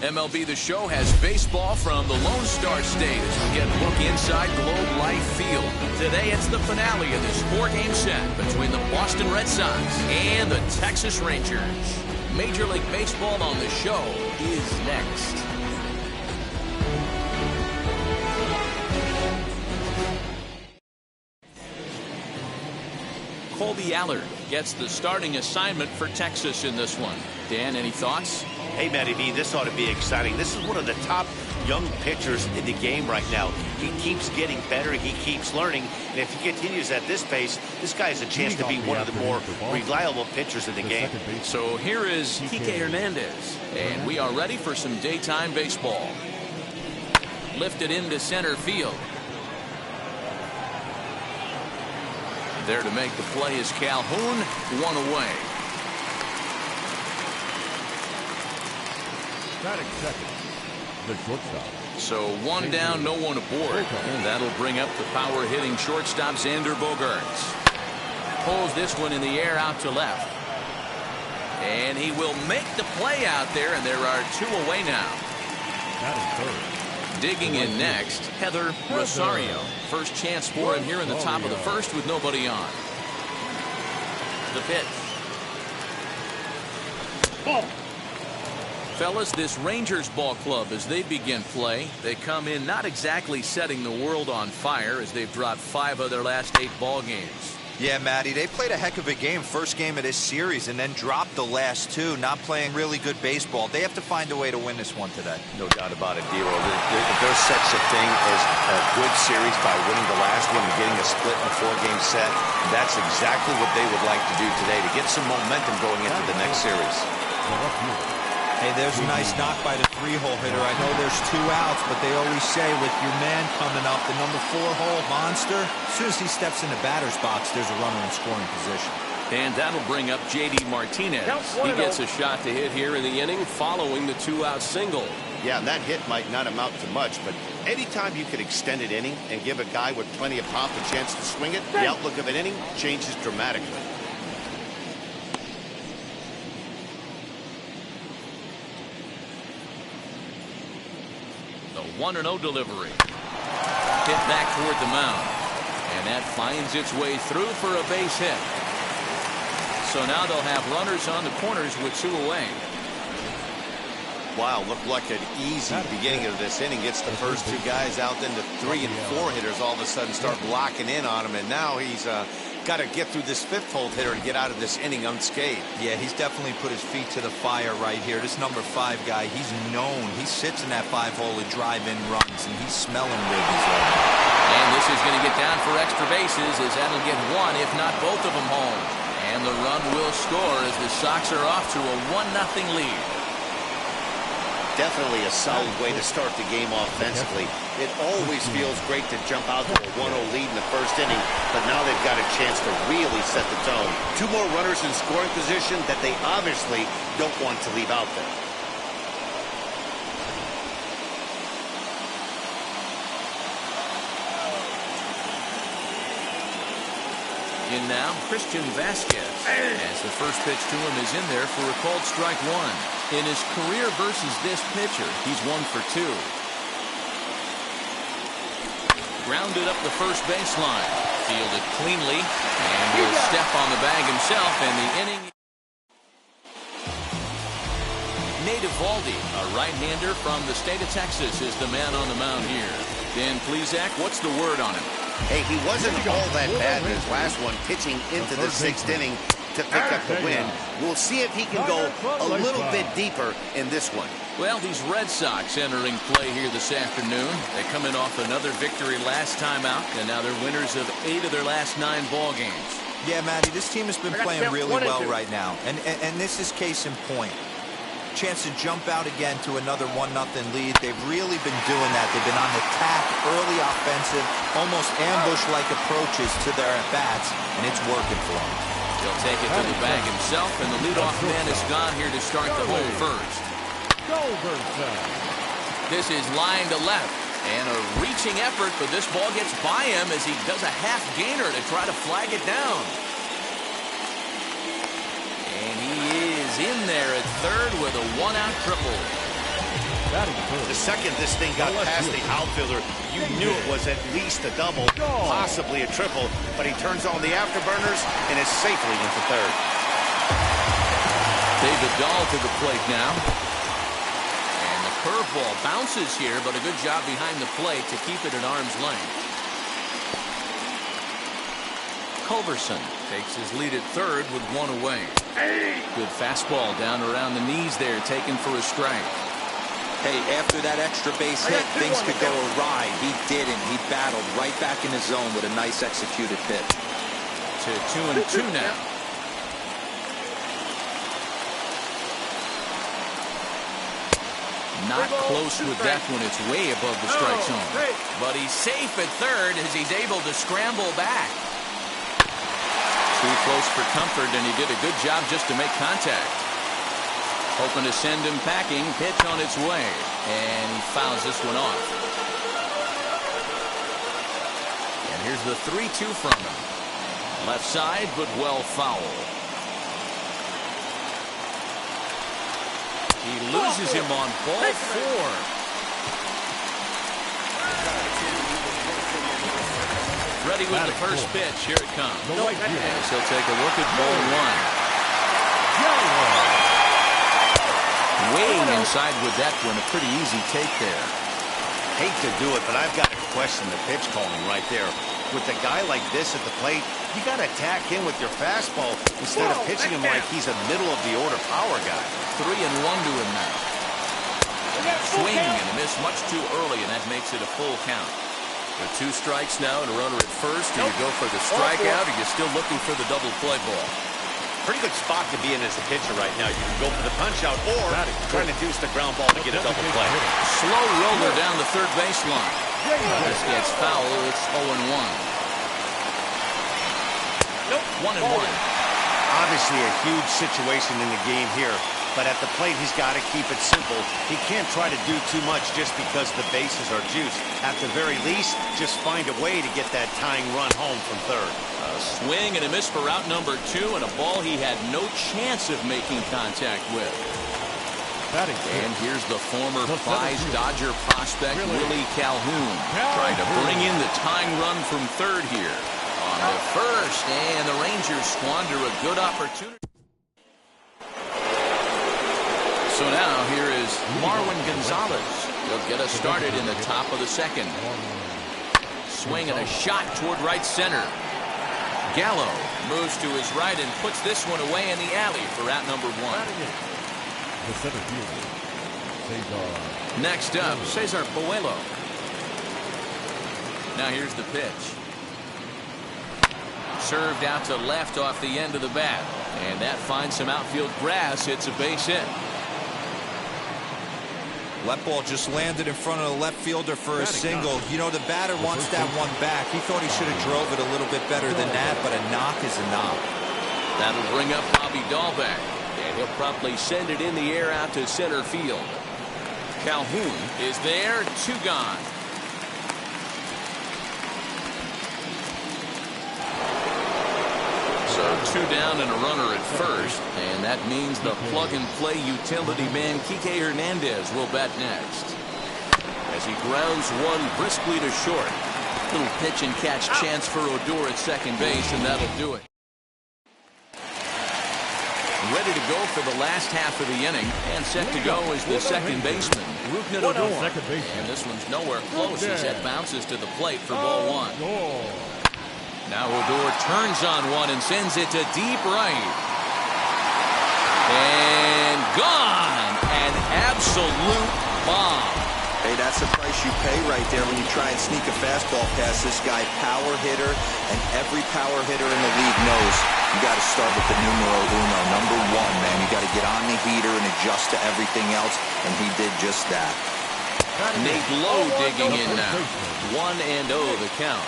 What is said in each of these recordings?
MLB The Show has baseball from the Lone Star State as we get a look inside Globe Life Field. Today it's the finale of this 4-game set between the Boston Red Sox and the Texas Rangers. Major League Baseball on The Show is next. Colby Allard gets the starting assignment for Texas in this one. Dan, any thoughts? Hey, Matty V, this ought to be exciting. This is one of the top young pitchers in the game right now. He keeps getting better. He keeps learning. And if he continues at this pace, this guy has a chance to be one of the more reliable pitchers in the game. So here is Kike Hernandez. And we are ready for some daytime baseball. Lifted into center field. There to make the play is Calhoun. One away. Second, the shortstop. So one down, no one aboard. And that'll bring up the power hitting shortstop Xander Bogaerts. Pulls this one in the air out to left. And he will make the play out there, and there are two away now. Digging in next, Heather Rosario. First chance for him here in the top of the first with nobody on. The pitch. Ball. Fellas, this Rangers ball club, as they begin play, they come in not exactly setting the world on fire as they've dropped 5 of their last 8 ball games. Yeah, Matty, they played a heck of a game, first game of this series, and then dropped the last 2, not playing really good baseball. They have to find a way to win this one today. No doubt about it, Dero. There's such a thing as a good series by winning the last one and getting a split in a 4-game set. That's exactly what they would like to do today to get some momentum going into the next series. Hey, there's a nice knock by the 3-hole hitter. I know there's 2 outs, but they always say with your man coming up, the number 4-hole monster, as soon as he steps in the batter's box, there's a runner in scoring position. And that'll bring up J.D. Martinez. He gets a shot to hit here in the inning following the 2-out single. Yeah, and that hit might not amount to much, but anytime you can extend an inning and give a guy with plenty of pop a chance to swing it, the outlook of an inning changes dramatically. The 1-0 delivery. Hit back toward the mound. And that finds its way through for a base hit. So now they'll have runners on the corners with 2 away. Wow, looked like an easy beginning of this inning. Gets the first 2 guys out, then the 3 and 4 hitters all of a sudden start blocking in on him. And now he's got to get through this 5th-hole hitter to get out of this inning unscathed. Yeah, he's definitely put his feet to the fire right here. This number 5 guy, he's known. He sits in that 5-hole to drive in runs, and he's smelling ribbies right now. And this is going to get down for extra bases as that'll get 1, if not both of them home. And the run will score as the Sox are off to a 1-0 lead. Definitely a solid way to start the game offensively. It always feels great to jump out to a 1-0 lead in the first inning, but now they've got a chance to really set the tone. 2 more runners in scoring position that they obviously don't want to leave out there. In now, Christian Vasquez, as the first pitch to him is in there for a called strike 1. In his career versus this pitcher, he's 1 for 2. Grounded up the first baseline, fielded cleanly, and will step on the bag himself, and the inning. Nate Eovaldi, a right-hander from the state of Texas, is the man on the mound here. Dan Plesac, what's the word on him? Hey, he wasn't all that bad in his last one, pitching into the 6th inning to pick up the win. We'll see if he can go a little bit deeper in this one. Well, these Red Sox entering play here this afternoon. They come in off another victory last time out, and now they're winners of 8 of their last 9 ball games. Yeah, Matty, this team has been playing really well right now, and this is case in point. Chance to jump out again to another 1-0 lead. They've really been doing that. They've been on the attack, early offensive, almost ambush-like approaches to their at-bats, and it's working for them. He'll take it to the bag himself, and the leadoff man is gone here to start the home first. This is line to left, and a reaching effort, but this ball gets by him as he does a half gainer to try to flag it down. And he is in there at third with a 1-out triple. The second this thing got past the outfielder, you knew it was at least a double, possibly a triple, but he turns on the afterburners and is safely into third. David Dahl to the plate now. And the curveball bounces here, but a good job behind the plate to keep it at arm's length. Culverson takes his lead at third with one away. Good fastball down around the knees there, taken for a strike. Hey, after that extra base hit, things could go awry. He didn't. He battled right back in the zone with a nice executed pitch. To 2-2 now. Not close with that one. It's way above the strike zone. But he's safe at third as he's able to scramble back. Too close for comfort, and he did a good job just to make contact. Hoping to send him packing. Pitch on its way. And he fouls this one off. And here's the 3-2 from him. Left side, but well foul. He loses him on ball 4. Ready with the first pitch. Here it comes. As he'll take a look at ball 1. Weighing inside with that one. A pretty easy take there. Hate to do it, but I've got to question the pitch calling right there. With a guy like this at the plate, you got to attack him with your fastball instead of pitching him like he's a middle-of-the-order power guy. 3-1 to him now. Swing and a miss much too early, and that makes it a full count. With 2 strikes now and a runner at first. Do you go for the strikeout, or are you still looking for the double play ball? Pretty good spot to be in as a pitcher right now. You can go for the punch-out or try to deuce the ground ball to get a double play. Slow roller down the third baseline. This gets foul. It's 0-1. 1-1. Obviously a huge situation in the game here, but at the plate he's got to keep it simple. He can't try to do too much just because the bases are juiced. At the very least, just find a way to get that tying run home from third. A swing and a miss for out number 2, and a ball he had no chance of making contact with. And here's the former prize Dodger prospect Willie Calhoun trying to bring in the tying run from third here. On the first, and the Rangers squander a good opportunity. So now here is Marwin Gonzalez. He'll get us started in the top of the second. Swing and a shot toward right center. Gallo moves to his right and puts this one away in the alley for out number 1. The center fielder, Cesar. Next up, Cesar Puello. Now here's the pitch. Served out to left off the end of the bat. And that finds some outfield grass. It's a base hit. That ball just landed in front of the left fielder for a single. You know, the batter wants that one back. He thought he should have drove it a little bit better than that, but a knock is a knock. That'll bring up Bobby Dahl back. And he'll promptly send it in the air out to center field. Calhoun is there. 2 gone. So 2 down and a runner at first, and that means the plug-and-play utility man Kike Hernandez will bat next. As he grounds one briskly to short. Little pitch and catch chance for Odor at second base, and that'll do it. Ready to go for the last half of the inning, and set to go is the second baseman, Rougned Odor. And this one's nowhere close as that bounces to the plate for ball 1. Now Odor turns on one and sends it to deep right. And gone! An absolute bomb. Hey, that's the price you pay right there when you try and sneak a fastball past this guy. Power hitter, and every power hitter in the league knows you got to start with the numero uno, number 1, man. You got to get on the heater and adjust to everything else, and he did just that. Nate Lowe digging in now. 1-0 the count.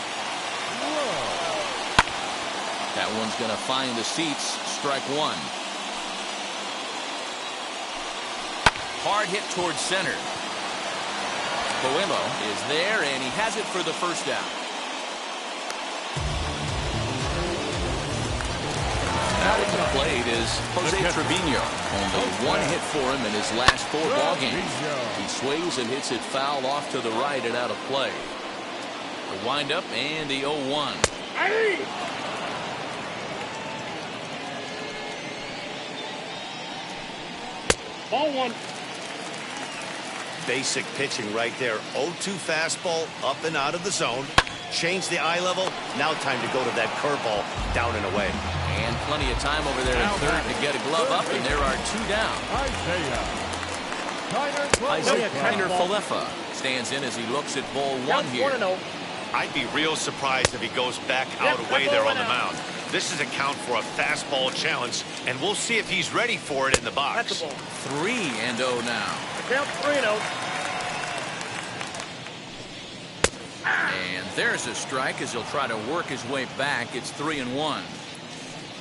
That one's going to find the seats. Strike 1. Hard hit towards center. Puello is there, and he has it for the first out. At the plate is Jose Trevino. Only one hit for him in his last 4 ball games. He swings and hits it foul off to the right and out of play. The windup and the 0-1. Ball 1. Basic pitching right there. 0-2 fastball up and out of the zone. Change the eye level. Now time to go to that curveball down and away. And plenty of time over there at third to get a glove up, and there are 2 down. Isaiah Kiner-Falefa stands in as he looks at ball 1 here. 1-0. I'd be real surprised if he goes back out away there on the mound. This is a count for a fastball challenge, and we'll see if he's ready for it in the box. That's the ball. 3-0 now. Count 3-0. And there's a strike as he'll try to work his way back. It's 3-1.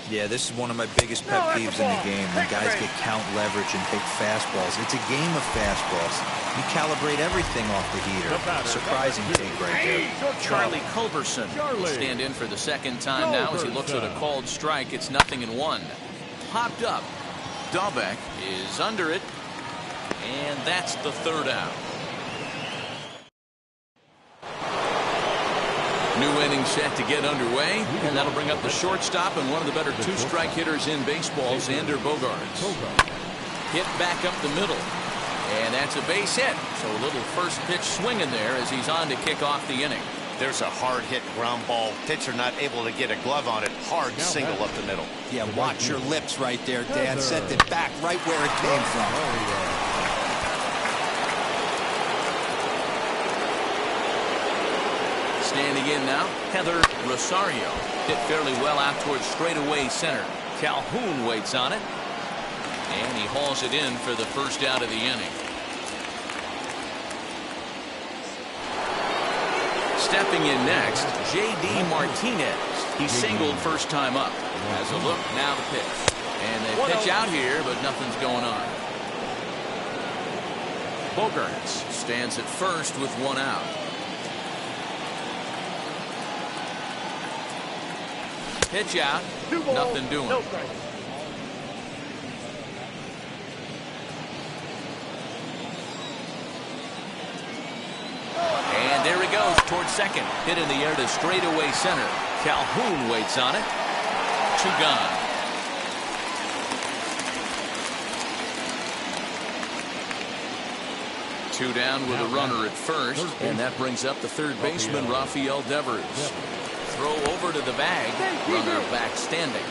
Yeah, this is one of my biggest pet peeves in the game. When guys get count leverage and take fastballs. It's a game of fastballs. You calibrate everything off the heater. Surprising take right there. Charlie Culberson will stand in for the second time now as he looks at a called strike. It's 0-1. Popped up. Dahlbeck is under it. And that's the 3rd out. New inning set to get underway, and that'll bring up the shortstop and one of the better 2-strike hitters in baseball, Xander Bogaerts. Hit back up the middle, and that's a base hit. So a little first pitch swinging there as he's on to kick off the inning. There's a hard hit ground ball. Pitcher not able to get a glove on it. Hard single up the middle. Yeah, watch your lips right there, Dan. Sent it back right where it came from. Standing in now, Heather Rosario. Hit fairly well out towards straightaway center. Calhoun waits on it. And he hauls it in for the first out of the inning. Stepping in next, J.D. Martinez. He singled first time up. Has a look, now the pitch. And they pitch out here, but nothing's going on. Bogaerts stands at first with 1 out. Pitch out, nothing doing. No strike. And there he goes towards second. Hit in the air to straightaway center. Calhoun waits on it. 2 gone. Two down with a runner at first, and that brings up the third baseman, Rafael Devers. Throw over to the bag, runner back standing.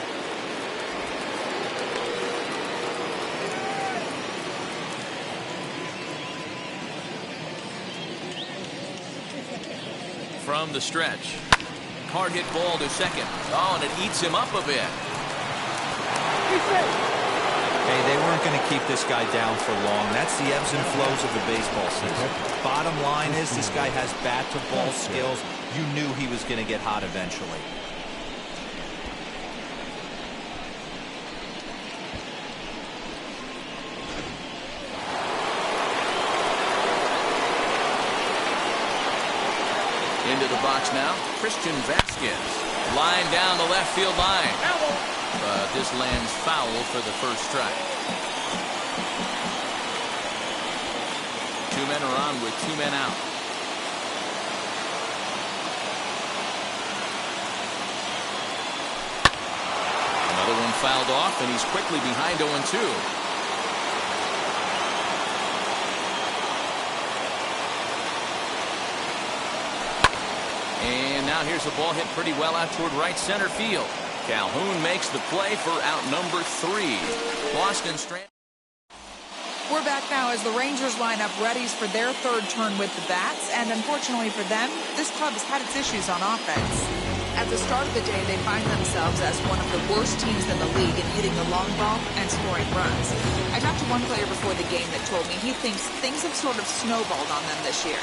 From the stretch. Hard hit ball to second. Oh, and it eats him up a bit. Hey, they weren't going to keep this guy down for long. That's the ebbs and flows of the baseball season. Bottom line is this guy has bat-to-ball skills. You knew he was going to get hot eventually. Into the box now, Christian Vasquez. Line down the left field line. But this lands foul for the first strike. 2 men are on with 2 men out. Another one fouled off, and he's quickly behind 0-2. And now here's a ball hit pretty well out toward right center field. Calhoun makes the play for out number 3. Boston strand. We're back now as the Rangers line up readies for their 3rd turn with the bats, and unfortunately for them, this club has had its issues on offense. At the start of the day, they find themselves as one of the worst teams in the league in hitting the long ball and scoring runs. I talked to one player before the game that told me he thinks things have sort of snowballed on them this year.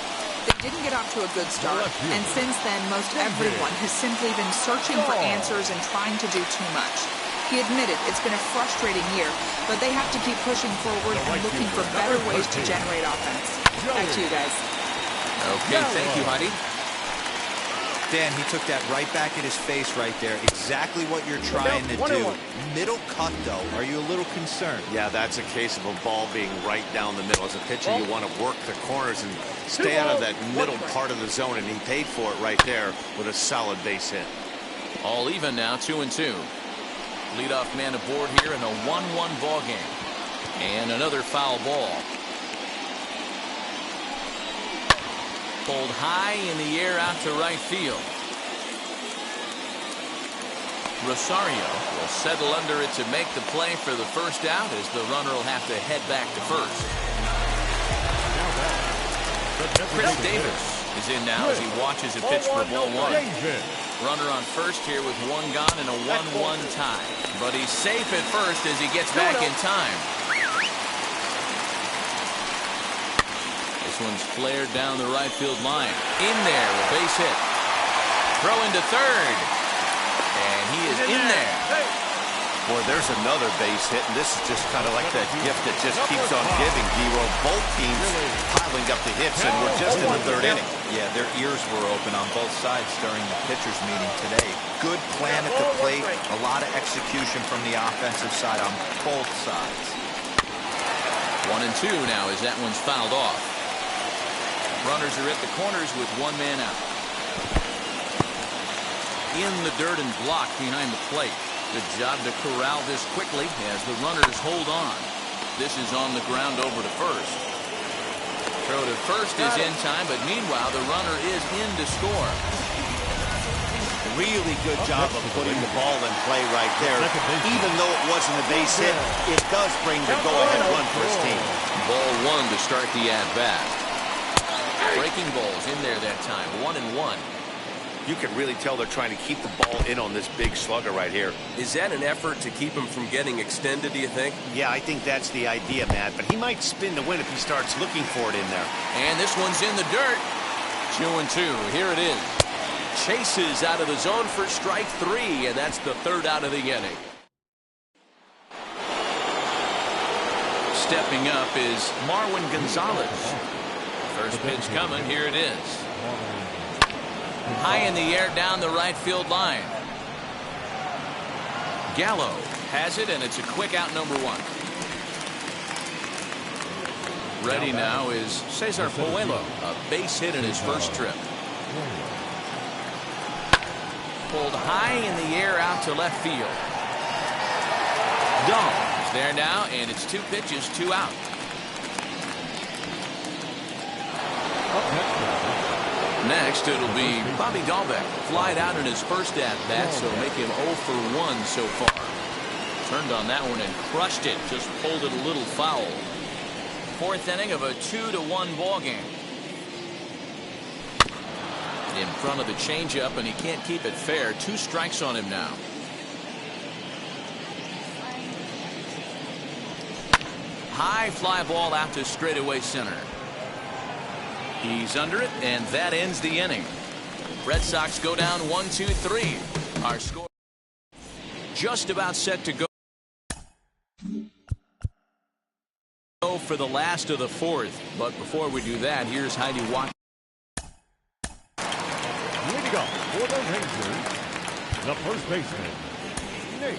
They didn't get off to a good start, and since then, most everyone has simply been searching for answers and trying to do too much. He admitted it's been a frustrating year, but they have to keep pushing forward and looking for better ways to generate offense. Back to you guys. Okay, thank you, Heidi. Dan, he took that right back at his face right there. Exactly what you're trying to do. Middle cut, though. Are you a little concerned? Yeah, that's a case of a ball being right down the middle. As a pitcher, you want to work the corners and stay out of that middle part of the zone, and he paid for it right there with a solid base hit. All even now, 2-2. Leadoff man aboard here in a 1-1 ball game. And another foul ball. Pulled high in the air out to right field. Rosario will settle under it to make the play for the first out, as the runner will have to head back to first. Chris Davis is in now as he watches a pitch for ball one. Runner on first here with one gone and a 1-1 tie. But he's safe at first as he gets back in time. This one's flared down the right field line. In there, a base hit. Throw into third. And he is in there. Boy, there's another base hit, and this is just kind of like that gift that just keeps on giving, Dero. Both teams piling up the hits, and we're just in the third inning. Yeah, their ears were open on both sides during the pitchers meeting today. Good plan at the plate, a lot of execution from the offensive side on both sides. 1-2 now as that one's fouled off. Runners are at the corners with one man out. In the dirt and blocked behind the plate. Good job to corral this quickly as the runners hold on. This is on the ground over to first. Throw to first is in time, but meanwhile the runner is in to score. Really good job of putting the ball in play right there. Even though it wasn't a base hit, it does bring the go-ahead run for his team. Ball one to start the at-bat. Breaking balls in there that time. 1-1. You can really tell they're trying to keep the ball in on this big slugger right here. Is that an effort to keep him from getting extended, do you think? Yeah, I think that's the idea, Matt. But he might spin to win if he starts looking for it in there. And this one's in the dirt. 2-2. Here it is. Chases out of the zone for strike three, and that's the third out of the inning. Stepping up is Marwin Gonzalez. First pitch coming. Here it is. High in the air down the right field line. Gallo has it, and it's a quick out, number one. Ready now is Cesar Puello, a base hit in his first trip. Pulled high in the air out to left field. Dahl is there now, and it's 2 pitches, 2 out. Next, it'll be Bobby Dahlbeck. Flied out in his first at-bat, so make him 0 for 1 so far. Turned on that one and crushed it. Just pulled it a little foul. Fourth inning of a 2-1 ball game. In front of the changeup, and he can't keep it fair. 2 strikes on him now. High fly ball out to straightaway center. He's under it, and that ends the inning. Red Sox go down 1-2-3. Our score just about set to go for the last of the fourth. But before we do that, here's Heidi Watt. Leading up for the Rangers, the first baseman, Nate.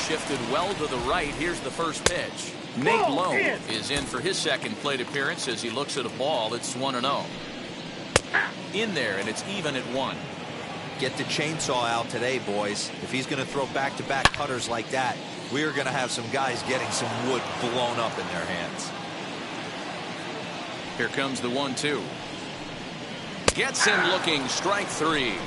Shifted well to the right. Here's the first pitch. Nate Lowe is in for his second plate appearance as he looks at a ball that's 1-0. In there, and it's even at 1. Get the chainsaw out today, boys. If he's going to throw back-to-back cutters like that, we're going to have some guys getting some wood blown up in their hands. Here comes the 1-2. Gets him looking. Strike 3.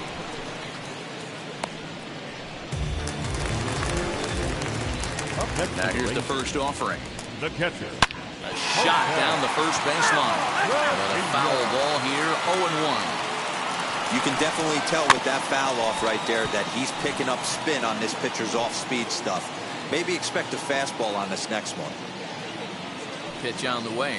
Now here's the first offering. The catcher. A shot down the first baseline. But a foul ball here, 0-1. You can definitely tell with that foul off right there that he's picking up spin on this pitcher's off-speed stuff. Maybe expect a fastball on this next one. Pitch on the way.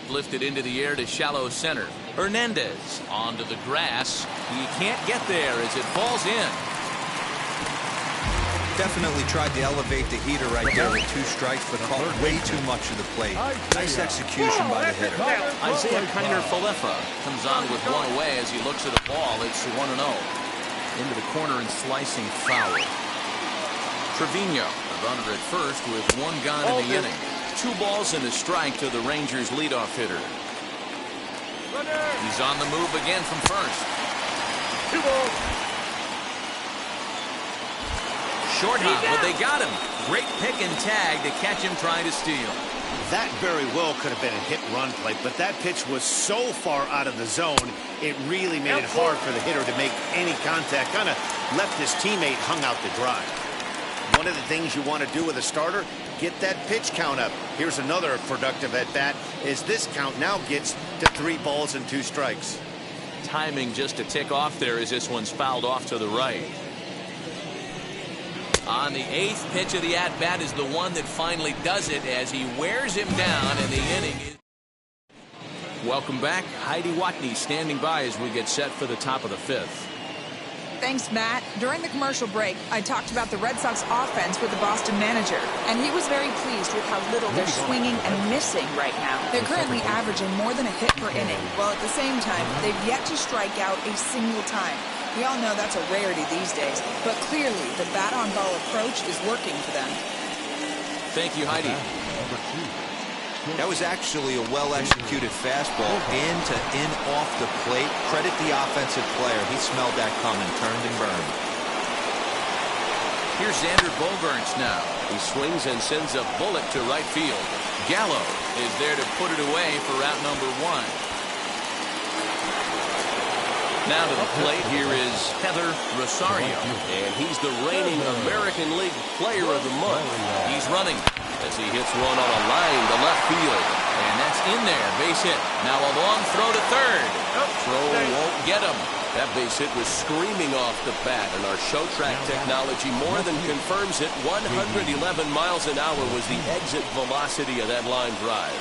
Lifted into the air to shallow center. Hernandez onto the grass. He can't get there as it falls in. Definitely tried to elevate the heater right there with 2 strikes, but caught way too much of the plate. Nice execution by the hitter. Isaiah Kiner-Falefa comes on with one away as he looks at a ball. It's 1-0. Into the corner and slicing foul. Trevino, a runner at first with 1 gone in the inning. 2 balls and a strike to the Rangers' leadoff hitter. He's on the move again from first. 2 balls. Short hop, but they got him. Great pick and tag to catch him trying to steal. That very well could have been a hit-run play, but that pitch was so far out of the zone, it really made it hard for the hitter to make any contact. Kind of left his teammate hung out to dry. One of the things you want to do with a starter, get that pitch count up. Here's another productive at-bat as this count now gets to 3 balls and 2 strikes. Timing just a tick off there as this one's fouled off to the right. On the 8th pitch of the at-bat is the one that finally does it as he wears him down in the inning. Welcome back. Heidi Watney standing by as we get set for the top of the 5th. Thanks, Matt. During the commercial break, I talked about the Red Sox offense with the Boston manager, and he was very pleased with how little they're swinging and missing right now. They're currently averaging more than a hit per inning, while at the same time, they've yet to strike out a single time. We all know that's a rarity these days, but clearly the bat-on-ball approach is working for them. Thank you, Heidi. That was actually a well-executed fastball in off the plate. Credit the offensive player. He smelled that coming, turned and burned. Here's Xander Bogaerts now. He swings and sends a bullet to right field. Gallo is there to put it away for out number 1. Now to the plate, here is Heather Rosario, and he's the reigning American League Player of the Month. He's running as he hits one on a line to left field, and that's in there, base hit. Now a long throw to third. Throw won't get him. That base hit was screaming off the bat, and our show track technology more than confirms it. 111 miles an hour was the exit velocity of that line drive.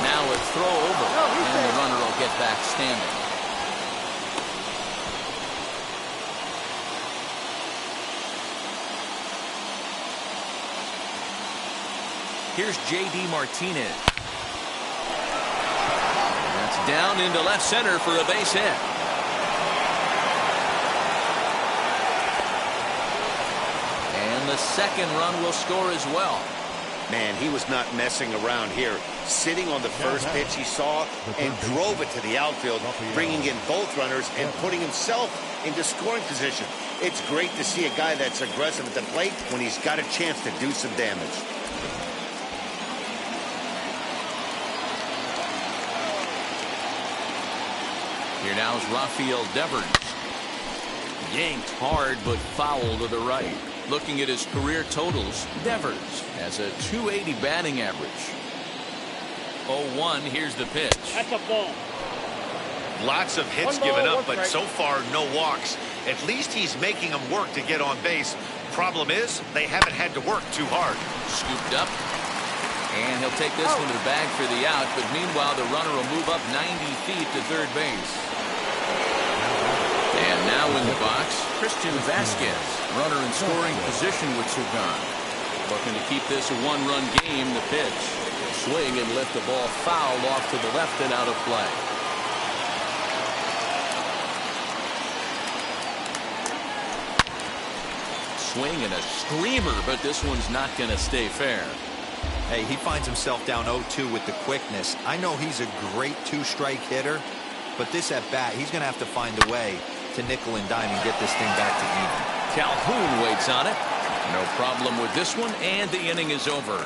Now a throw over, and the runner will get back standing. Here's J.D. Martinez. That's down into left center for a base hit. And the second run will score as well. Man, he was not messing around here. Sitting on the first pitch he saw and drove it to the outfield, bringing in both runners and putting himself into scoring position. It's great to see a guy that's aggressive at the plate when he's got a chance to do some damage. Here now is Rafael Devers. Yanked hard but foul to the right. Looking at his career totals, Devers has a .280 batting average. 0-1, here's the pitch. That's a ball. Lots of hits given up, but so far no walks. At least he's making them work to get on base. Problem is, they haven't had to work too hard. Scooped up. And he'll take this one to the bag for the out, but meanwhile the runner will move up 90 feet to third base. And now in the box, Christian Vasquez, runner in scoring position with Sugan. Looking to keep this a one-run game. The pitch. Swing and lift the ball foul off to the left and out of play. Swing and a screamer, but this one's not going to stay fair. Hey, he finds himself down 0-2 with the quickness. I know he's a great 2-strike hitter, but this at bat, he's going to have to find a way to nickel and dime and get this thing back to even. Calhoun waits on it. No problem with this one, and the inning is over.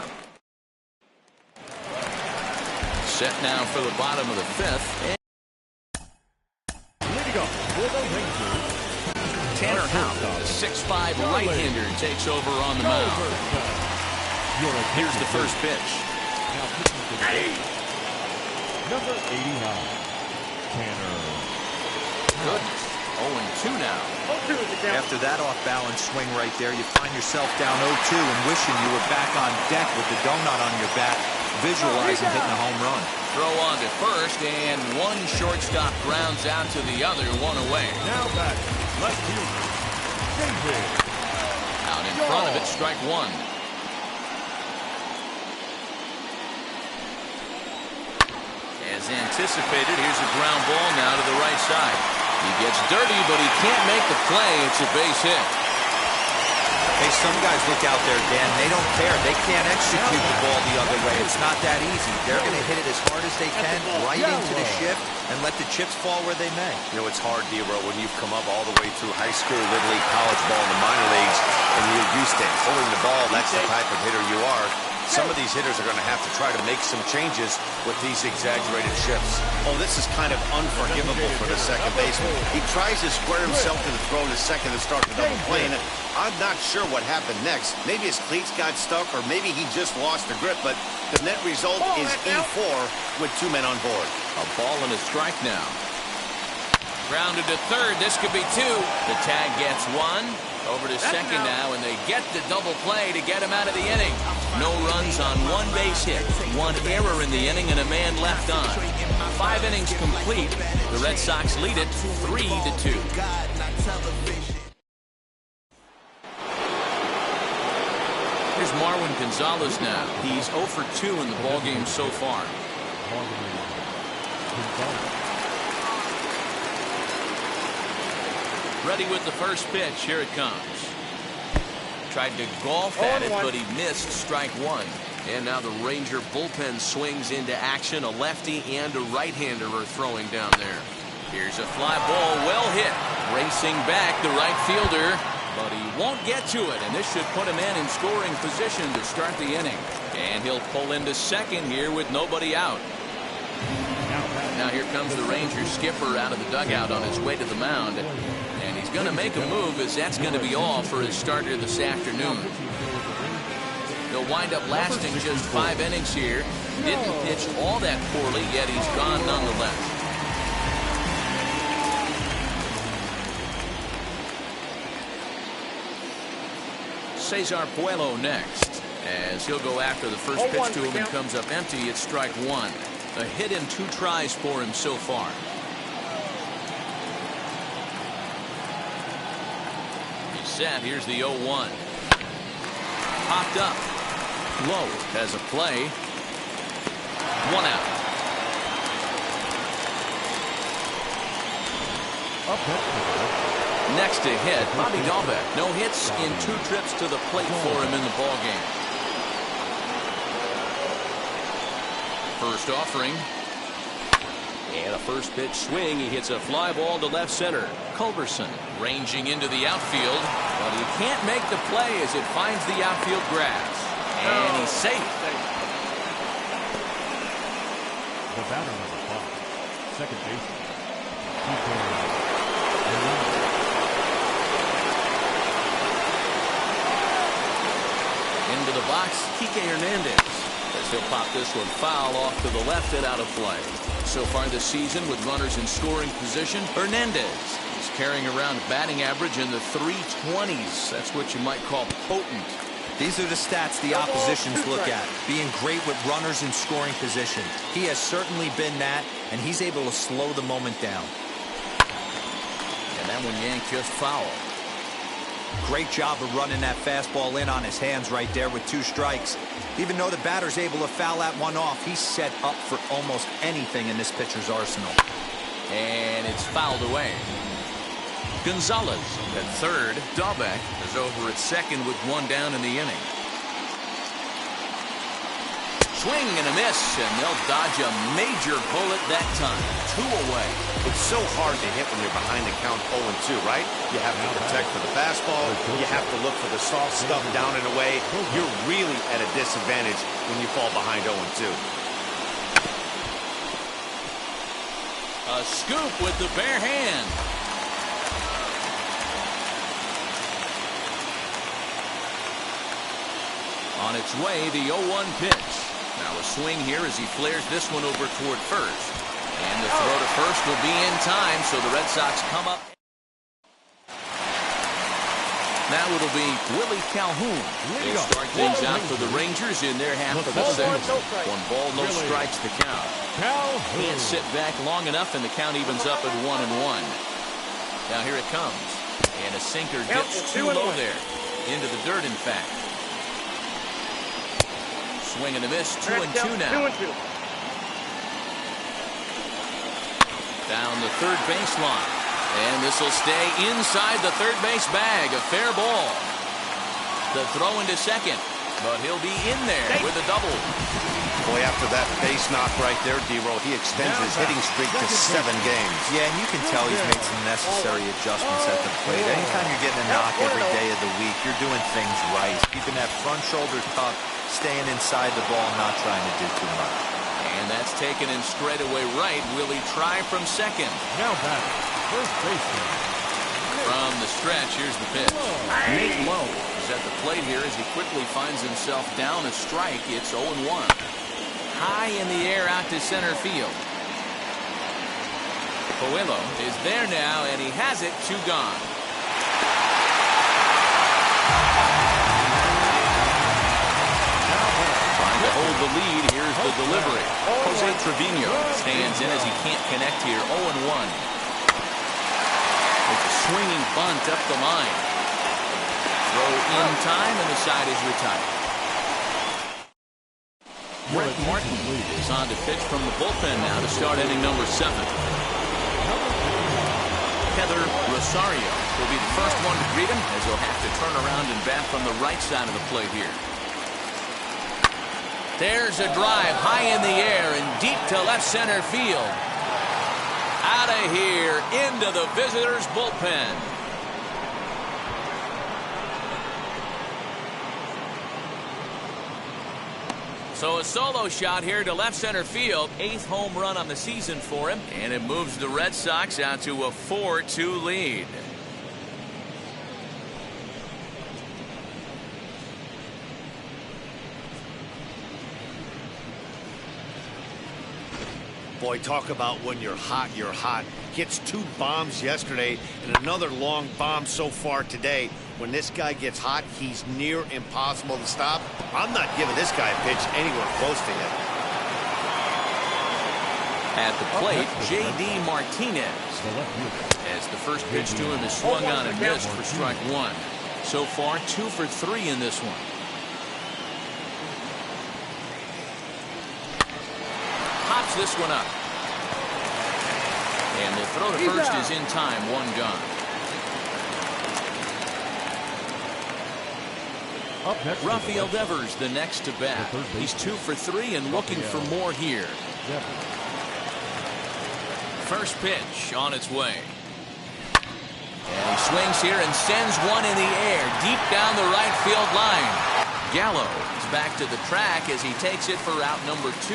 Set now for the bottom of the fifth. Leading up for the Rangers, Tanner Houck, the 6'5" right-hander, takes over on the mound. Here's the first pitch. number 89, Tanner. Goodness. 0-2 now. After that off-balance swing right there, you find yourself down 0-2 and wishing you were back on deck with the donut on your back, visualizing hitting a home run. throw on to first, and one shortstop grounds out to the other, one away. Now back, left fielder, David. Out in front of it, strike one. As anticipated, here's a ground ball now to the right side. He gets dirty, but he can't make the play. It's a base hit. Hey, some guys look out there, Dan. They don't care. They can't execute the ball the other way. It's not that easy. They're going to hit it as hard as they can, right into the shift, and let the chips fall where they may. You know, it's hard, D-Row, when you've come up all the way through high school, little league, college ball, and the minor leagues, and you're used to pulling the ball. That's the type of hitter you are. Some of these hitters are going to have to try to make some changes with these exaggerated shifts. Oh, this is kind of unforgivable for the second baseman. He tries to square himself to the throw to second to start the double play, and I'm not sure what happened next. Maybe his cleats got stuck, or maybe he just lost the grip, but the net result is E4 with 2 men on board. A ball and a strike now. Grounded to third. This could be 2. The tag gets 1. Over to second now, and they get the double play to get him out of the inning. No runs on 1 base hit, 1 error in the inning, and a man left on. 5 innings complete. The Red Sox lead it 3-2. Here's Marwin Gonzalez now. He's 0 for 2 in the ballgame so far. Ready with the first pitch. Here it comes. Tried to golf at it, but he missed, strike 1. And now the Ranger bullpen swings into action. A lefty and a right-hander are throwing down there. Here's a fly ball, well hit. Racing back, the right fielder, but he won't get to it. And this should put him in scoring position to start the inning. And he'll pull into second here with nobody out. Now here comes the Ranger skipper out of the dugout on his way to the mound. And he's going to make a move, as that's going to be all for his starter this afternoon. He'll wind up lasting just 5 innings here. Didn't pitch all that poorly, yet he's gone nonetheless. Cesar Puello next, as he'll go after the first pitch to him and comes up empty. It's strike 1. A hit in 2 tries for him so far. He's set. Here's the 0-1. Popped up. Low has a play. 1 out. Next to hit, Bobby Dahlbeck. No hits in 2 trips to the plate for him in the ballgame. First offering. And a first pitch swing. He hits a fly ball to left center. Culberson ranging into the outfield, but he can't make the play as it finds the outfield grass. And he's safe. The batter number 5, second baseman. Into the box, Kike Hernandez. As he'll pop this one foul off to the left and out of play. So far this season, with runners in scoring position, Hernandez is carrying around batting average in the 320s. That's what you might call potent. These are the stats the oppositions look at. Being great with runners in scoring position. He has certainly been that, and he's able to slow the moment down. And that one yanked just foul. Great job of running that fastball in on his hands right there with 2 strikes. Even though the batter's able to foul that one off, he's set up for almost anything in this pitcher's arsenal. And it's fouled away. Gonzalez at third. Dahlbeck is over at second with 1 down in the inning. Swing and a miss, and they'll dodge a major bullet that time. 2 away. It's so hard to hit when you're behind the count 0-2, right? You have to protect for the fastball. You have to look for the soft stuff down and away. You're really at a disadvantage when you fall behind 0-2. A scoop with the bare hand. On its way, the 0-1 pitch. Now a swing here as he flares this one over toward first. And the throw to first will be in time, so the Red Sox come up. Now it'll be Willie Calhoun. He'll start things out for the Rangers in their half of the sixth. 1 ball, no strikes the count. Can't sit back long enough, and the count evens up at 1-1. Now here it comes. And a sinker dips too low there. Into the dirt, in fact. Swing and a miss, 2-2 now. Down the third baseline. And this will stay inside the third base bag. A fair ball. The throw into second. But he'll be in there with a double. Boy, after that base knock right there, D-Roll, he extends his hitting streak to 7 games. Yeah, and you can tell he's made some necessary adjustments at the plate. Anytime you're getting a knock every day of the week, you're doing things right. Keeping that front shoulder tucked, staying inside the ball, not trying to do too much. And that's taken in straightaway right. Will he try from second? Now back, first baseman. From the stretch, here's the pitch. Nate Lowe is at the plate here as he quickly finds himself down a strike. It's 0-1. High in the air out to center field. Coelho is there now, and he has it. 2 gone. Trying to hold the lead. Here's the delivery. Jose Trevino stands in as he can't connect here. 0-1. It's a swinging bunt up the line. Throw in time, and the side is retired. Brett Martin is on to pitch from the bullpen now to start inning number 7. Heather Rosario will be the first one to greet him as he'll have to turn around and bat from the right side of the plate here. There's a drive high in the air and deep to left center field. Out of here into the visitors' bullpen. So a solo shot here to left center field. 8th home run on the season for him. And it moves the Red Sox out to a 4-2 lead. Boy, talk about when you're hot, you're hot. Hits 2 bombs yesterday and another long bomb so far today. When this guy gets hot, he's near impossible to stop. I'm not giving this guy a pitch anywhere close to him. At the plate, J.D. Martinez. As the first pitch to him is swung on and missed for strike 1. So far, 2 for 3 in this one. Pops this one up. And the throw to first is in time. 1 gone. Rafael Devers the next to bat. He's 2 for 3 and looking for more here. First pitch on its way. And he swings here and sends one in the air deep down the right field line. Gallo is back to the track as he takes it for out number 2.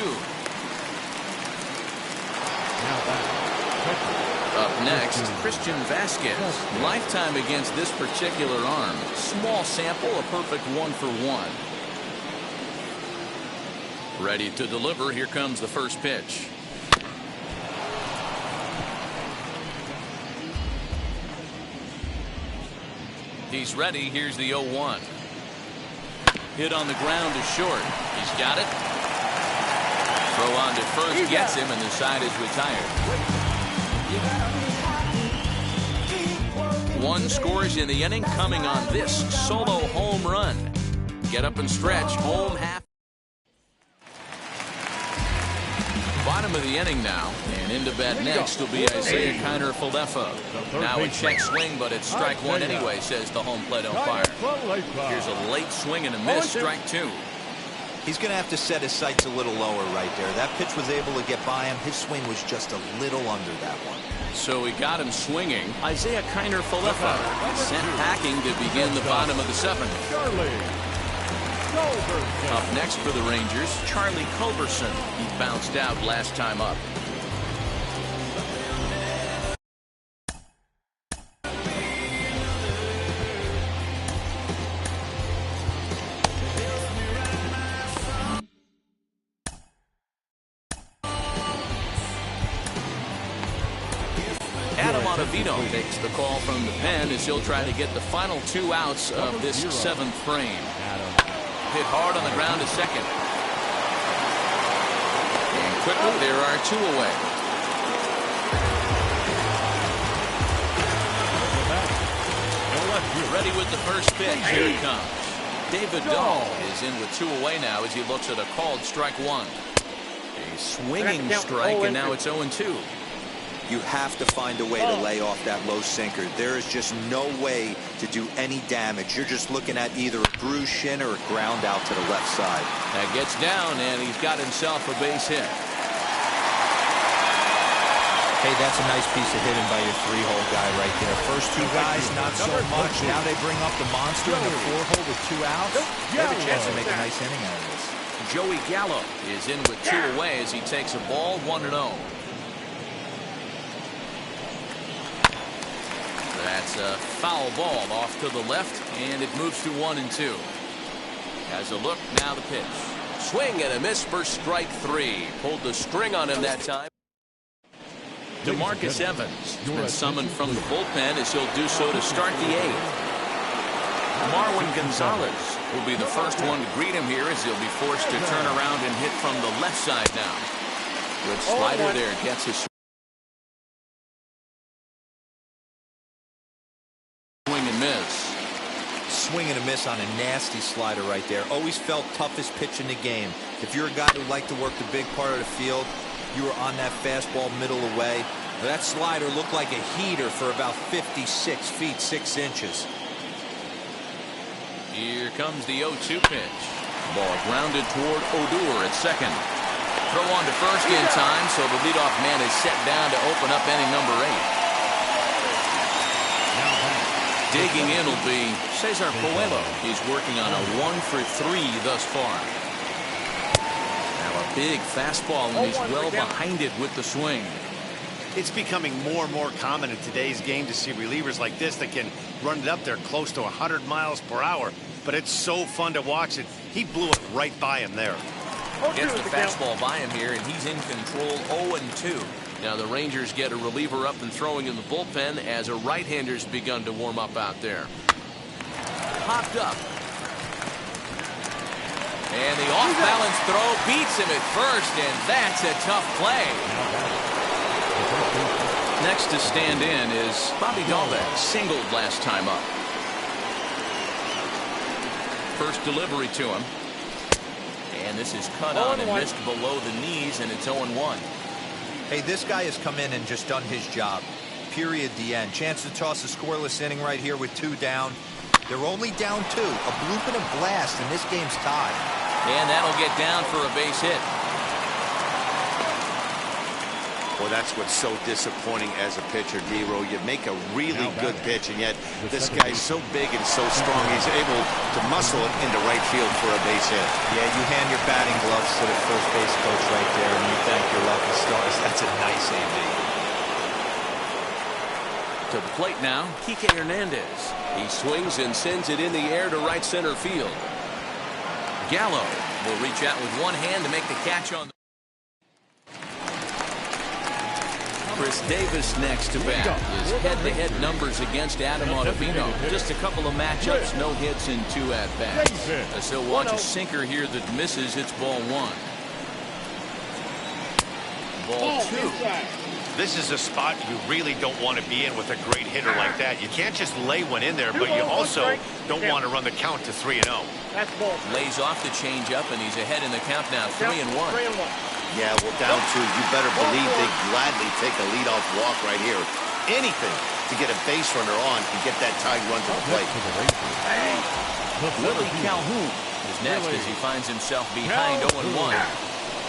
Up next, Christian Vasquez. Lifetime against this particular arm. Small sample, a perfect 1 for 1. Ready to deliver. Here comes the first pitch. He's ready. Here's the 0-1. Hit on the ground to short. He's got it. Throw on to first gets him, and the side is retired. 1 scores in the inning, coming on this solo home run. Get up and stretch. Home half. Bottom of the inning now, and into bat next will be Isaiah Kiner-Falefa. Now a check swing, but it's strike 1 anyway, says the home plate umpire. Here's a late swing and a miss, strike 2. He's going to have to set his sights a little lower right there. That pitch was able to get by him. His swing was just a little under that one. So he got him swinging. Isaiah Kiner-Falefa sent packing to begin the bottom of the 7th. Up next for the Rangers, Charlie Culberson. He bounced out last time up. Ottavino takes the call from the pen as he'll try to get the final 2 outs of this 7th frame. Hit hard on the ground to second. And quickly, there are 2 away. Ready with the first pitch. Here it comes. David Dahl is in with 2 away now as he looks at a called strike 1. A swinging strike, and now it's 0-2. You have to find a way to lay off that low sinker. There is just no way to do any damage. You're just looking at either a bruised shin or a ground out to the left side. That gets down, and he's got himself a base hit. Hey, that's a nice piece of hitting by your 3-hole guy right there. First 2 guys, not so much. Now they bring up the monster in the 4-hole with 2 outs. They have a chance to make a nice inning out of this. Joey Gallo is in with 2 away as he takes a ball 1-0. That's a foul ball off to the left, and it moves to 1-2. Has a look, now the pitch. Swing and a miss for strike 3. Pulled the string on him that time. DeMarcus Evans has been summoned from the bullpen as he'll do so to start the 8th. Marwin Gonzalez will be the first one to greet him here as he'll be forced to turn around and hit from the left side now. Good slider there, gets his swing and miss. Swing and a miss on a nasty slider right there. Always felt toughest pitch in the game. If you're a guy who liked to work the big part of the field, you were on that fastball middle away. That slider looked like a heater for about 56 feet 6 inches. Here comes the 0-2 pitch. Ball grounded toward Odor at second. Throw on to first in time, so the leadoff man is set down to open up inning number 8. Digging in will be Cesar Puello. He's working on a 1-for-3 thus far. Now a big fastball, and he's well behind it with the swing. It's becoming more and more common in today's game to see relievers like this that can run it up there close to 100 miles per hour. But it's so fun to watch it. He blew it right by him there. Gets the fastball by him here, and he's in control 0-2. Now the Rangers get a reliever up and throwing in the bullpen as a right-hander's begun to warm up out there. Popped up. And the off-balance throw beats him at first, and that's a tough play. Next to stand in is Bobby Dalbec, singled last time up. First delivery to him. And this is cut on and missed below the knees, and it's 0-1. Hey, this guy has come in and just done his job. Period, the end. Chance to toss a scoreless inning right here with 2 down. They're only down 2. A bloop and a blast, and this game's tied. And that'll get down for a base hit. Well, that's what's so disappointing as a pitcher, D-Row. You make a really good pitch, and yet this guy's so big and so strong, he's able to muscle it into right field for a base hit. Yeah, you hand your batting gloves to the first base coach right there, and you thank your lucky stars. That's a nice AB. To the plate now, Kike Hernandez. He swings and sends it in the air to right center field. Gallo will reach out with one hand to make the catch on the... Chris Davis next to bat. His head-to-head numbers against Adam Ottavino. Just a couple of matchups, no hits in 2 at-bats. As he'll watch a sinker here that misses, it's ball 1. Ball 2. This is a spot you really don't want to be in with a great hitter like that. You can't just lay one in there, but you also don't want to run the count to 3-0. Lays off the changeup, and he's ahead in the count now, 3-1. Yeah, well, down 2, you better believe they gladly take a leadoff walk right here. Anything to get a base runner on and get that tied run to the plate. Willie Calhoun is next as he finds himself behind 0-1.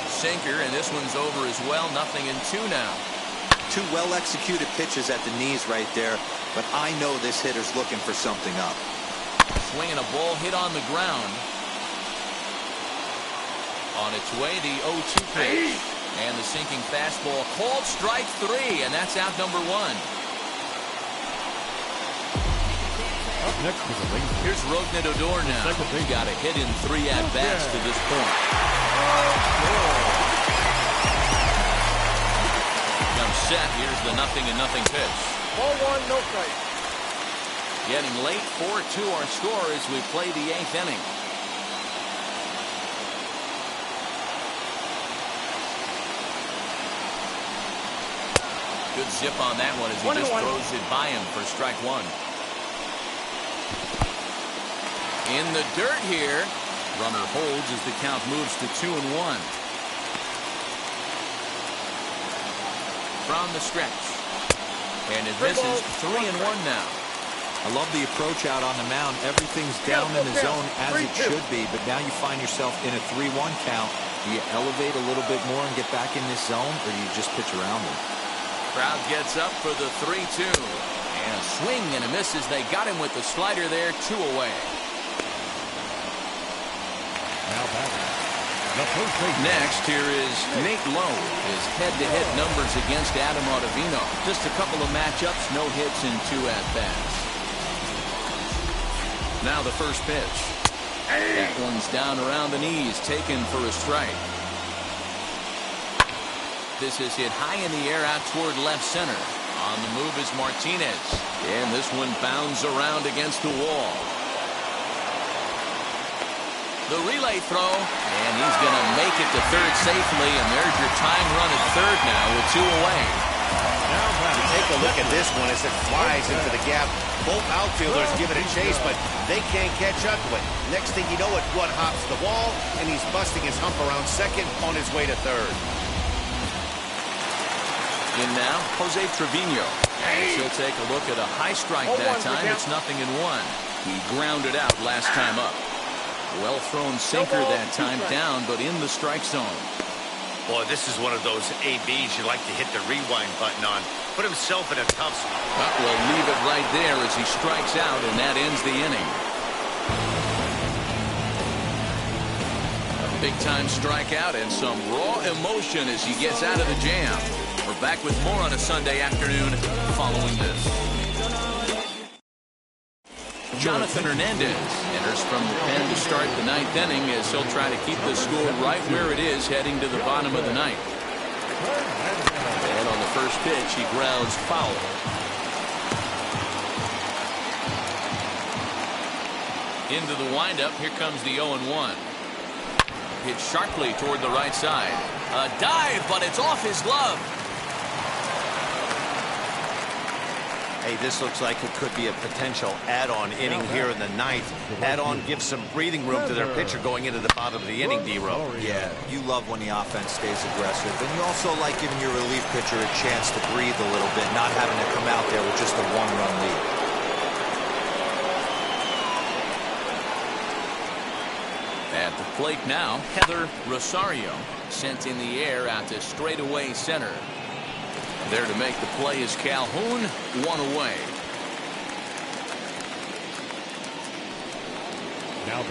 Sinker, and this one's over as well. 0-2 now. 2 well-executed pitches at the knees right there, but I know this hitter's looking for something up. Swinging a ball hit on the ground. On its way, the 0-2 pitch. And the sinking fastball called strike 3, and that's out number 1. Up next to the Rangers. Here's Rougned Odor now. He's got a hit in 3 at-bats to this point. Comes set. Here's the 0-0 pitch. Ball one, no strike. Getting late, 4-2 our score as we play the 8th inning. Good zip on that one as he just throws it by him for strike one. In the dirt here. Runner holds as the count moves to 2-1. From the stretch. And it misses 3-1 now. I love the approach out on the mound. Everything's down in the zone as it should be, but now you find yourself in a 3-1 count. Do you elevate a little bit more and get back in this zone, or do you just pitch around it? Crowd gets up for the 3-2. And a swing and a miss as they got him with the slider there, 2 away. Now batting, the first baseman. Next, here is Nate Lowe. His head-to-head numbers against Adam Ottavino. Just a couple of matchups, no hits and 2 at-bats. Now the first pitch. That one's down around the knees, taken for a strike. This is hit high in the air out toward left center. On the move is Martinez. And this one bounds around against the wall. The relay throw, and he's going to make it to third safely, and there's your time run at third now with 2 away. Take a look at this one as it flies into the gap. Both outfielders give it a chase, but they can't catch up to it. Next thing you know, it one hops the wall, and he's busting his hump around second on his way to third. In now, Jose Trevino. She'll take a look at a high strike that time. It's 0-1. He grounded out last time up. Well-thrown sinker that time down, but in the strike zone. Boy, this is one of those ABs you like to hit the rewind button on. Put himself in a tough spot. But we'll leave it right there as he strikes out, and that ends the inning. A big-time strikeout and some raw emotion as he gets out of the jam. We're back with more on a Sunday afternoon following this. Jonathan Hernandez enters from the pen to start the 9th inning as he'll try to keep the score right where it is heading to the bottom of the 9th. And on the first pitch, he grounds foul. Into the windup, here comes the 0-1. Hit sharply toward the right side. A dive, but it's off his glove. Hey, this looks like it could be a potential add-on inning here in the 9th. Add-on gives some breathing room to their pitcher going into the bottom of the inning, D-Row. Yeah, you love when the offense stays aggressive. And you also like giving your relief pitcher a chance to breathe a little bit, not having to come out there with just a 1-run lead. At the plate now, Heather Rosario sent in the air out to straightaway center. There to make the play is Calhoun, 1 away.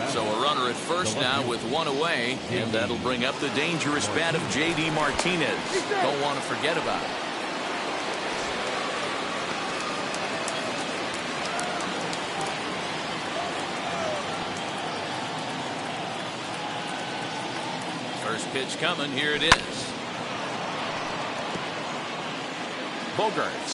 So a runner at first now with 1 away, and that'll bring up the dangerous bat of J.D. Martinez. Don't want to forget about it. First pitch coming, here it is. Bogarts.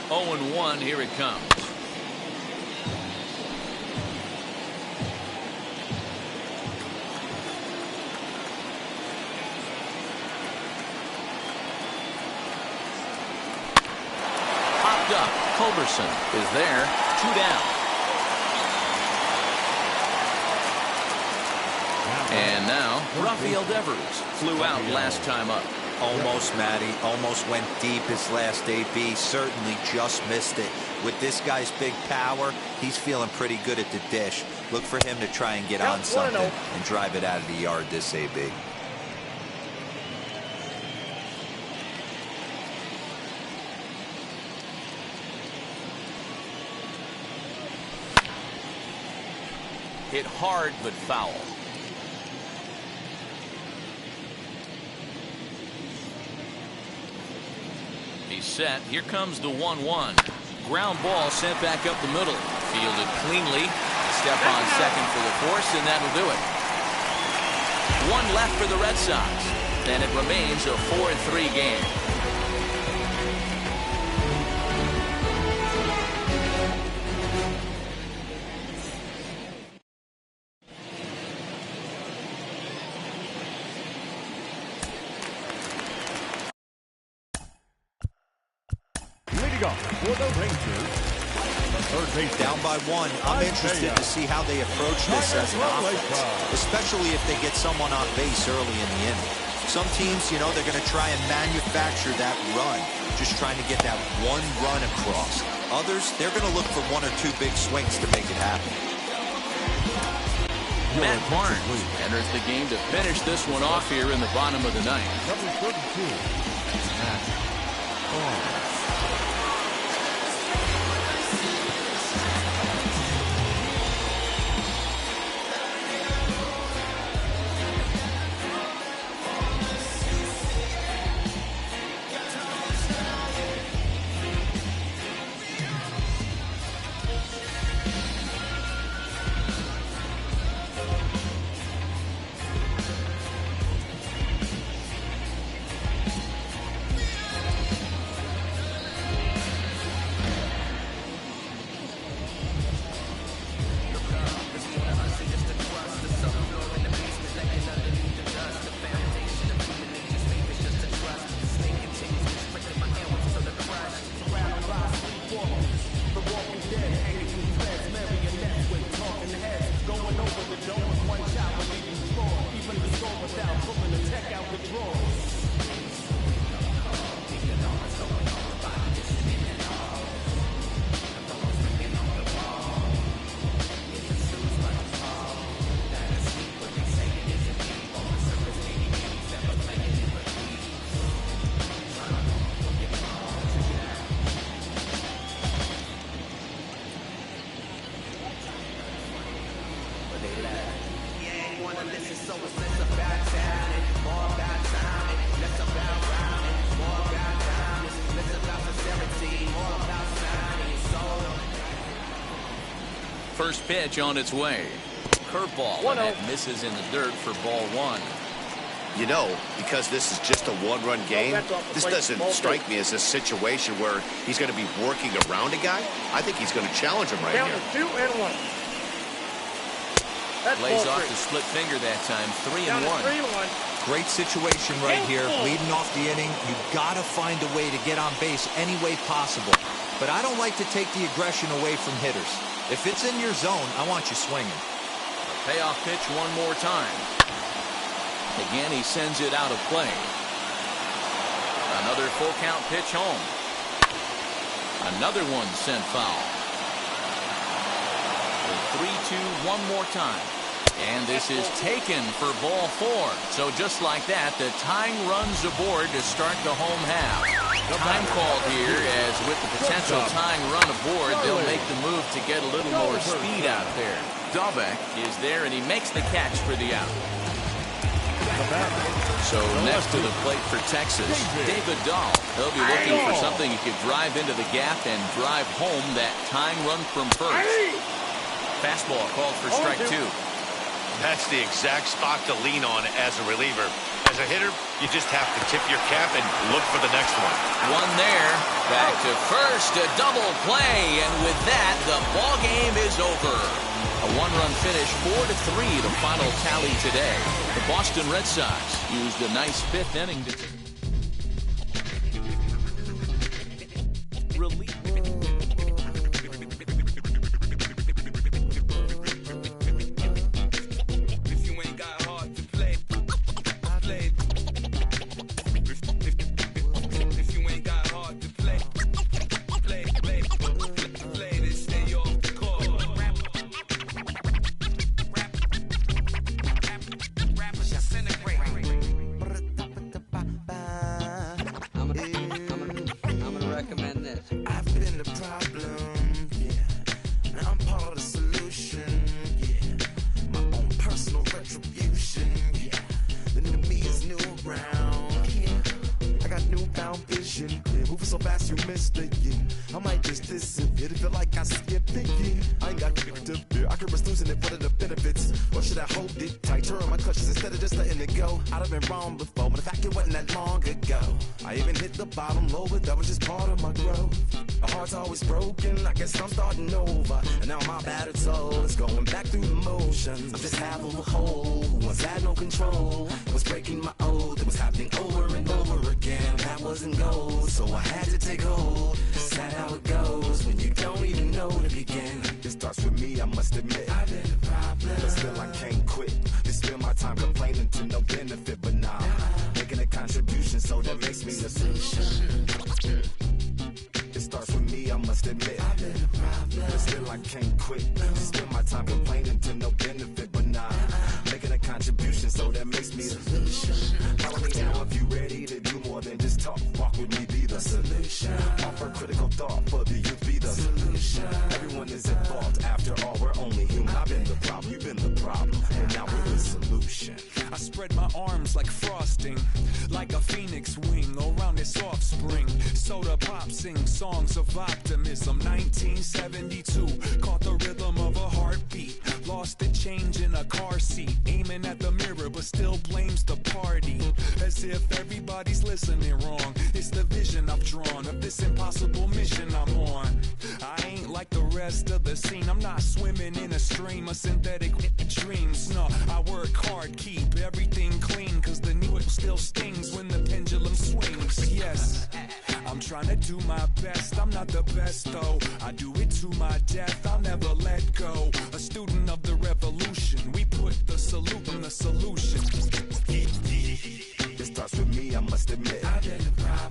Oh, and 1, here it comes. Up. Culberson is there. 2 down. And now Rafael Devers flew out last time up. Almost, Matty. Almost went deep his last AB. Certainly just missed it. With this guy's big power, he's feeling pretty good at the dish. Look for him to try and get on something and drive it out of the yard this AB. Hit hard but foul. He's set. Here comes the 1-1. Ground ball sent back up the middle. Fielded cleanly. Step on second for the force, and that'll do it. One left for the Red Sox, and it remains a 4-3 game. Leading off for the Rangers, the third baseman. Down by 1. I'm interested to see how they approach this as an offense, especially if they get someone on base early in the inning. Some teams, you know, they're going to try and manufacture that run, just trying to get that one run across. Others, they're going to look for 1 or 2 big swings to make it happen. Matt Barnes enters the game to finish this one off here in the bottom of the ninth. Number 32, Matt Barnes. First pitch on its way. Curveball, and it misses in the dirt for ball 1. You know, because this is just a one-run game, this doesn't strike me as a situation where he's going to be working around a guy. I think he's going to challenge him right here. 2-1. Lays off the split finger that time. 3-1. Great situation right here. Leading off the inning, you've got to find a way to get on base any way possible. But I don't like to take the aggression away from hitters. If it's in your zone, I want you swinging. Payoff pitch one more time. Again, he sends it out of play. Another full count pitch home. Another one sent foul. The 3-2 one more time. And this is taken for ball 4. So just like that, the tying runs aboard to start the home half. Time called here, as with the potential tying run aboard, they'll make the move to get a little more speed out there. Dahlbeck is there, and he makes the catch for the out. So next to the plate for Texas, David Dahl. He'll be looking for something he could drive into the gap and drive home that tying run from first. Fastball called for strike 2. That's the exact spot to lean on as a reliever. As a hitter, you just have to tip your cap and look for the next one. One there. Back to first. A double play. And with that, the ball game is over. A one-run finish, 4-3, the final tally today. The Boston Red Sox used a nice 5th inning to relieve. I'm gonna recommend this. so fast you missed it, yeah. I might just disappear to feel like I skipped it, yeah. I ain't got to fear. I could risk losing it. What are the benefits? Or should I hold it tight? Turn my clutches instead of just letting it go. I'd have been wrong before, but in fact it wasn't that long ago. I even hit the bottom low, but that was just part of my growth. My heart's always broken, I guess I'm starting over. And now my battered soul is going back through the motions. I'm just half of a whole who once had no control. Was breaking my oath, it was happening over and over again. That wasn't gold, so I had to take hold. Sad how it goes when you don't even know to begin. It starts with me, I must admit. I've been a problem, but still I can't quit. They spend my time complaining to no benefit, but nah, making a contribution, so that makes me the solution. It starts with me, I must admit. I've been a problem, but still I can't quit. Spend my time complaining to no benefit, but nah, making a contribution, so that makes me the solution. Follow me now if you ready to do more than just talk. Walk with me, be the solution. Offer critical thought for the youth, be the solution. Everyone is at fault, after all, we're only human. I've been the problem, you've been the problem, and now we're the solution. I spread my arms like frosting, like a phoenix wing around its offspring. Soda pop sing songs of optimism. 1972, caught the rhythm of a heartbeat. Lost the change in a car seat, aiming at the mirror but still blames the party. As if everybody's listening wrong. It's the vision I've drawn of this impossible mission I'm on. I ain't like the rest of the scene. I'm not swimming in a stream of synthetic dreams. No, I work hard, keep everything clean, cause the new still stings when the pendulum swings. Yes, I'm trying to do my best. I'm not the best though, I do it to my death. I'll never let go. A student of the revolution, we put the salute in the solution. It starts with me, I must admit. I've been a problem,